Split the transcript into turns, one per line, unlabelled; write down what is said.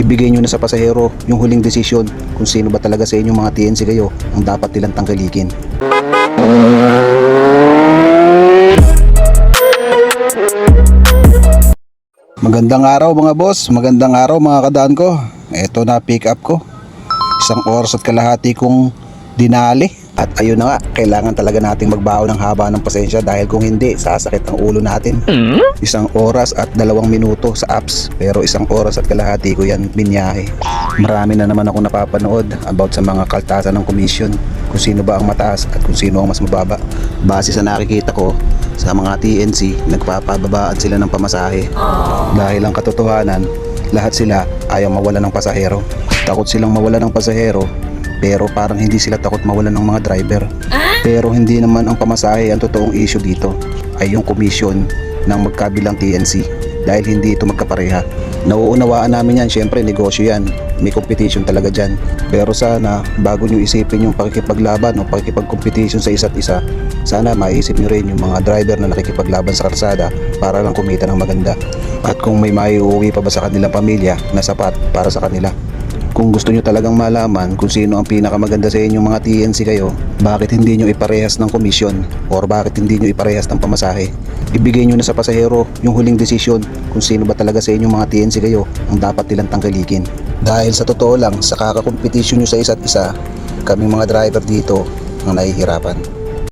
Ibigay nyo na sa pasahero yung huling desisyon kung sino ba talaga sa inyong mga TNC kayo ang dapat nilang tangkilikin. Magandang araw mga boss, magandang araw mga kadaan ko. Eto na pick up ko. 1 oras at kalahati kong dinali. At ayun na nga, kailangan talaga nating magbaon ng haba ng pasensya dahil kung hindi, sasakit ang ulo natin. 1 oras at 2 minuto sa apps, pero 1 oras at kalahati ko yan binyahe. Marami na naman ako napapanood about sa mga kaltasan ng komisyon, kung sino ba ang mataas at kung sino ang mas mababa. Base sa nakikita ko sa mga TNC, nagpapababaan sila ng pamasahe. Dahil ang katotohanan, lahat sila ayaw mawala ng pasahero. Takot silang mawala ng pasahero, pero parang hindi sila takot mawalan ng mga driver. Pero hindi naman ang pamasahe ang totoong issue dito, ay yung commission ng magkabilang TNC, dahil hindi ito magkapareha. Nauunawaan namin yan, syempre negosyo yan, may competition talaga dyan. Pero sana bago nyo isipin yung pakikipaglaban o pakikipagcompetition sa isa't isa, sana maisip nyo rin yung mga driver na nakikipaglaban sa kalsada para lang kumita ng maganda. At kung may maiuwi pa ba sa kanilang pamilya na sapat para sa kanila. Kung gusto nyo talagang malaman kung sino ang pinakamaganda sa inyong mga TNC kayo, bakit hindi nyo iparehas ng komisyon or bakit hindi nyo iparehas ng pamasahe, ibigay nyo na sa pasahero yung huling desisyon kung sino ba talaga sa inyong mga TNC kayo ang dapat nilang tangkilikin. Dahil sa totoo lang, sa kakakompetisyon nyo sa isa't isa, kaming mga driver dito ang nahihirapan.